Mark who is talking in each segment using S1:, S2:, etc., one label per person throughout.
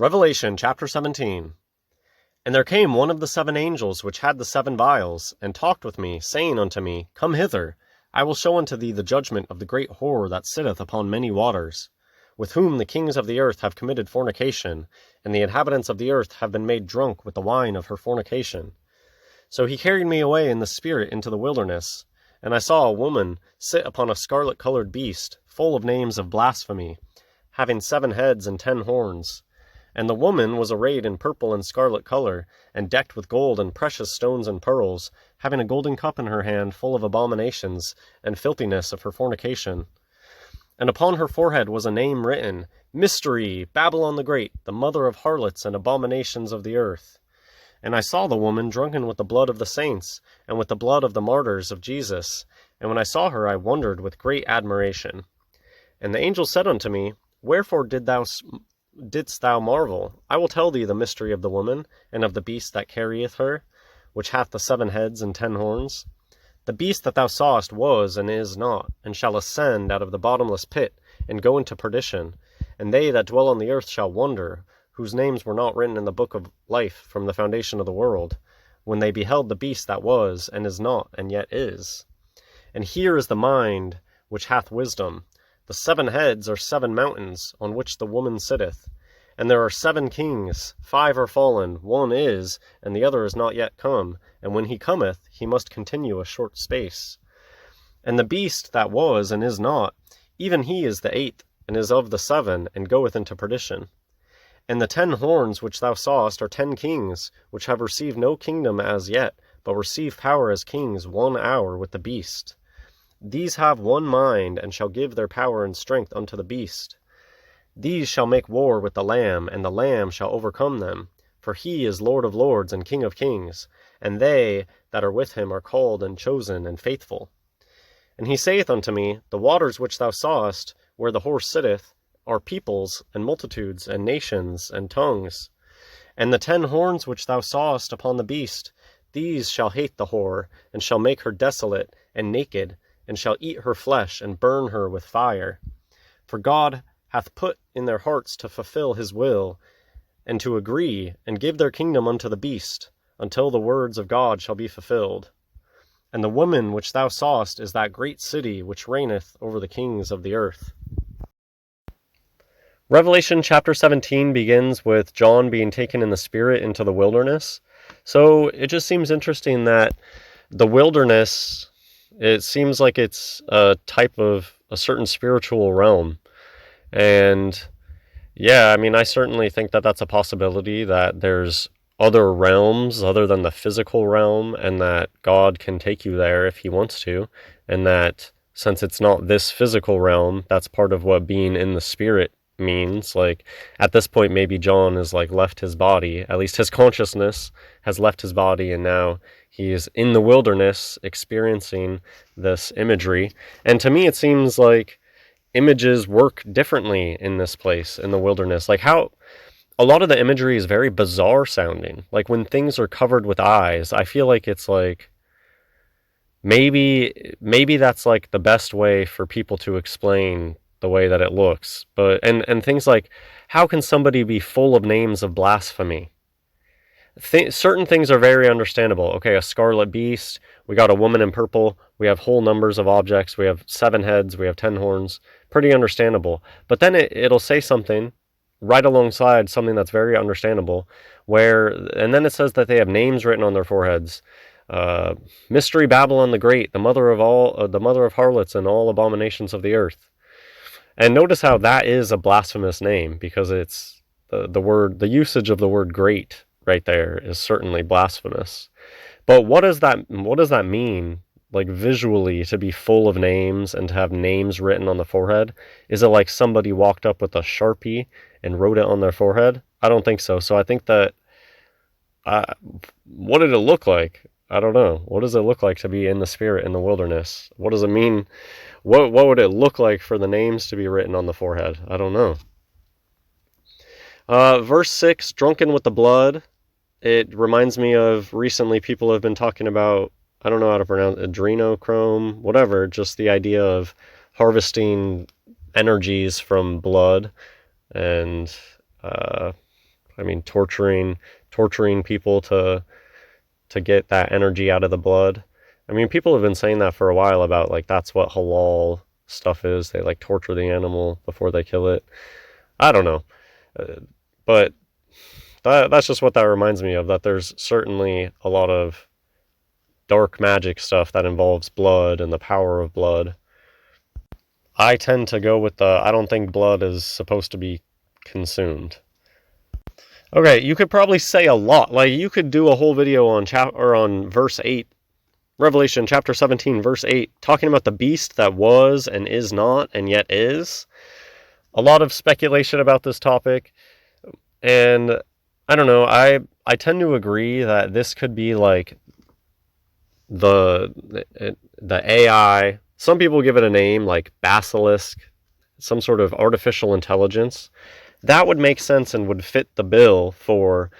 S1: Revelation chapter 17. And there came one of the 7 angels which had the 7 vials, and talked with me, saying unto me, Come hither, I will show unto thee the judgment of the great whore that sitteth upon many waters, with whom the kings of the earth have committed fornication, and the inhabitants of the earth have been made drunk with the wine of her fornication. So he carried me away in the spirit into the wilderness, and I saw a woman sit upon a scarlet-colored beast, full of names of blasphemy, having 7 heads and 10 horns. And the woman was arrayed in purple and scarlet color, and decked with gold and precious stones and pearls, having a golden cup in her hand full of abominations and filthiness of her fornication. And upon her forehead was a name written, Mystery, Babylon the Great, the mother of harlots and abominations of the earth. And I saw the woman drunken with the blood of the saints, and with the blood of the martyrs of Jesus. And when I saw her, I wondered with great admiration. And the angel said unto me, Wherefore didst thou marvel? I will tell thee the mystery of the woman, and of the beast that carrieth her, which hath the 7 heads and 10 horns. The beast that thou sawest was, and is not, and shall ascend out of the bottomless pit, and go into perdition. And they that dwell on the earth shall wonder, whose names were not written in the book of life from the foundation of the world, when they beheld the beast that was, and is not, and yet is. And here is the mind which hath wisdom. The 7 heads are 7 mountains, on which the woman sitteth. And there are 7 kings, 5 are fallen, 1 is, and the other is not yet come, and when he cometh, he must continue a short space. And the beast that was and is not, even he is the 8th, and is of the 7, and goeth into perdition. And the 10 horns which thou sawest are 10 kings, which have received no kingdom as yet, but receive power as kings 1 hour with the beast. These have one mind, and shall give their power and strength unto the beast. These shall make war with the Lamb, and the Lamb shall overcome them. For he is Lord of lords and King of kings, and they that are with him are called and chosen and faithful. And he saith unto me, The waters which thou sawest, where the whore sitteth, are peoples, and multitudes, and nations, and tongues. And the 10 horns which thou sawest upon the beast, these shall hate the whore, and shall make her desolate and naked, and shall eat her flesh, and burn her with fire. For God hath put in their hearts to fulfill his will, and to agree, and give their kingdom unto the beast, until the words of God shall be fulfilled. And the woman which thou sawest is that great city which reigneth over the kings of the earth. Revelation chapter 17 begins with John being taken in the spirit into the wilderness. So it just seems interesting that the wilderness, it seems like it's a type of a certain spiritual realm. And yeah, I mean, I certainly think that that's a possibility, that there's other realms other than the physical realm, and that God can take you there if he wants to, and that since it's not this physical realm, that's part of what being in the spirit means. Like, at this point, maybe John has left his body, at least his consciousness has left his body, and now he is in the wilderness experiencing this imagery. And to me, it seems like images work differently in this place, in the wilderness. Like, how a lot of the imagery is very bizarre sounding. Like, when things are covered with eyes, I feel like it's like maybe that's like the best way for people to explain the way that it looks. But and things like, how can somebody be full of names of blasphemy? Certain things are very understandable. Okay, a scarlet beast, we got a woman in purple, we have whole numbers of objects, we have 7 heads, we have 10 horns, pretty understandable. But then it'll say something right alongside something that's very understandable, and then it says that they have names written on their foreheads. Mystery Babylon the Great, the mother of harlots and all abominations of the earth. And notice how that is a blasphemous name, because it's the usage of the word great right there is certainly blasphemous. But what does that mean, like, visually, to be full of names and to have names written on the forehead? Is it like somebody walked up with a Sharpie and wrote it on their forehead? I don't think so. So I think that what did it look like? I don't know. What does it look like to be in the spirit in the wilderness? What does it mean? What would it look like for the names to be written on the forehead? I don't know. Verse 6, drunken with the blood. It reminds me of, recently people have been talking about, I don't know how to pronounce it, adrenochrome, whatever, just the idea of harvesting energies from blood. And I mean, torturing people to get that energy out of the blood. I mean, people have been saying that for a while about, like, that's what halal stuff is. They, like, torture the animal before they kill it. I don't know. But that's just what that reminds me of, that there's certainly a lot of dark magic stuff that involves blood and the power of blood. I tend to go with I don't think blood is supposed to be consumed. Okay, you could probably say a lot. Like, you could do a whole video on verse 8, Revelation chapter 17, verse 8, talking about the beast that was and is not and yet is. A lot of speculation about this topic. And I don't know, I tend to agree that this could be like the AI. Some people give it a name like basilisk, some sort of artificial intelligence. That would make sense and would fit the bill for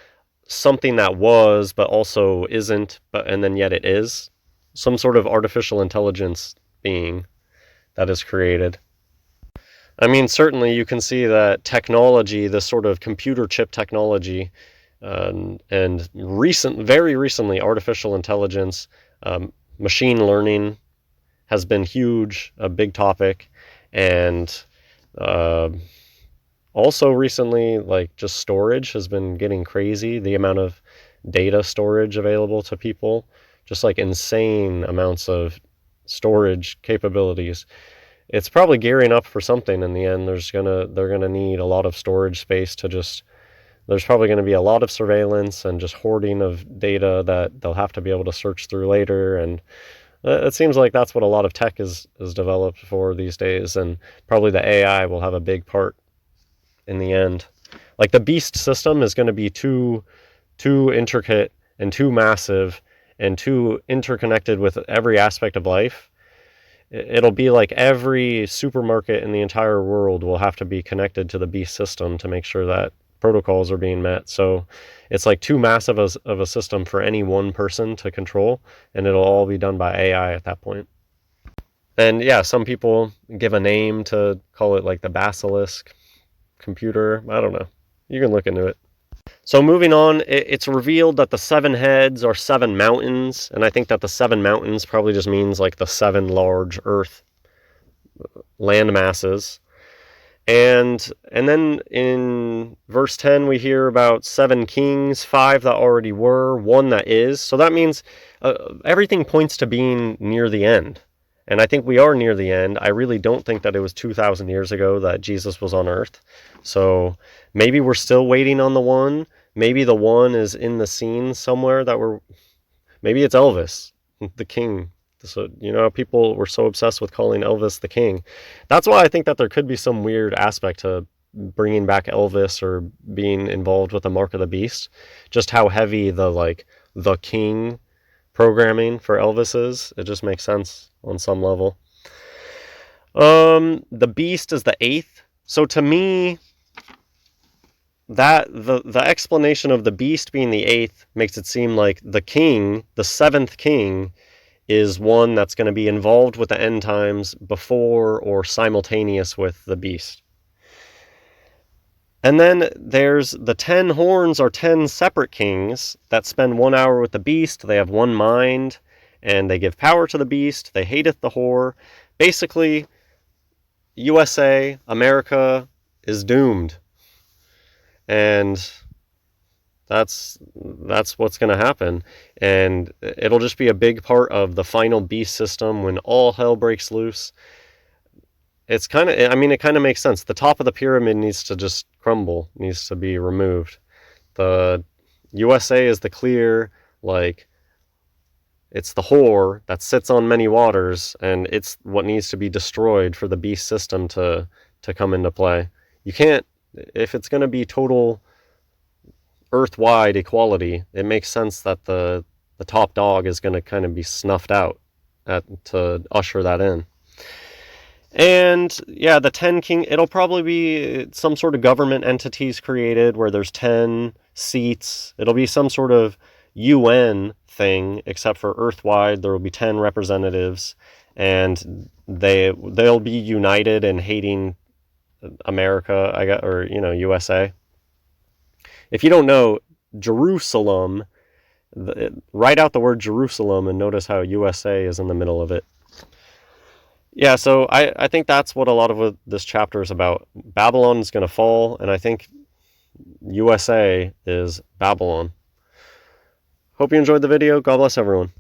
S1: something that was but also isn't, and then yet it is. Some sort of artificial intelligence being that is created. I mean, certainly you can see that technology, this sort of computer chip technology, and very recently, artificial intelligence, machine learning has been huge, a big topic, and also recently, like, just storage has been getting crazy. The amount of data storage available to people, just like insane amounts of storage capabilities. It's probably gearing up for something in the end. They're gonna need a lot of storage space to just. There's probably going to be a lot of surveillance and just hoarding of data that they'll have to be able to search through later. And it seems like that's what a lot of tech is developed for these days. And probably the AI will have a big part in the end. Like, the beast system is going to be too intricate and too massive and too interconnected with every aspect of life. It'll be like every supermarket in the entire world will have to be connected to the beast system to make sure that protocols are being met. So it's like too massive of a system for any one person to control, and it'll all be done by AI at that point. And yeah, some people give a name to call it, like, the basilisk computer. I don't know. You can look into it. So moving on, it's revealed that the 7 heads are 7 mountains, and I think that the 7 mountains probably just means like the 7 large earth land masses. And then in verse 10, we hear about 7 kings, 5 that already were, 1 that is. So that means everything points to being near the end. And I think we are near the end. I really don't think that it was 2,000 years ago that Jesus was on earth. So maybe we're still waiting on the 1. Maybe the 1 is in the scene somewhere maybe it's Elvis, the king. So, people were so obsessed with calling Elvis the king. That's why I think that there could be some weird aspect to bringing back Elvis or being involved with the Mark of the Beast. Just how heavy the king programming for Elvis is. It just makes sense on some level. The beast is the 8th. So to me, that the explanation of the beast being the 8th makes it seem like the king, the 7th king, is one that's going to be involved with the end times before or simultaneous with the beast. And then there's the 10 horns are 10 separate kings that spend 1 hour with the beast. They have one mind, and they give power to the beast. They hateth the whore. Basically, USA, America, is doomed. And that's what's going to happen. And it'll just be a big part of the final beast system when all hell breaks loose. It's it kind of makes sense. The top of the pyramid needs to just crumble, needs to be removed. The USA is the clear, it's the whore that sits on many waters, and it's what needs to be destroyed for the beast system to come into play. You can't, if it's going to be total earth-wide equality, it makes sense that the top dog is going to kind of be snuffed out to usher that in. And yeah, the 10 king, it'll probably be some sort of government entities created where there's 10 seats. It'll be some sort of UN thing, except for earth-wide there will be 10 representatives, and they'll be united in hating America, USA. If you don't know, Jerusalem, write out the word Jerusalem and notice how USA is in the middle of it. Yeah, so I think that's what a lot of what this chapter is about. Babylon is going to fall, and I think USA is Babylon. Hope you enjoyed the video. God bless everyone.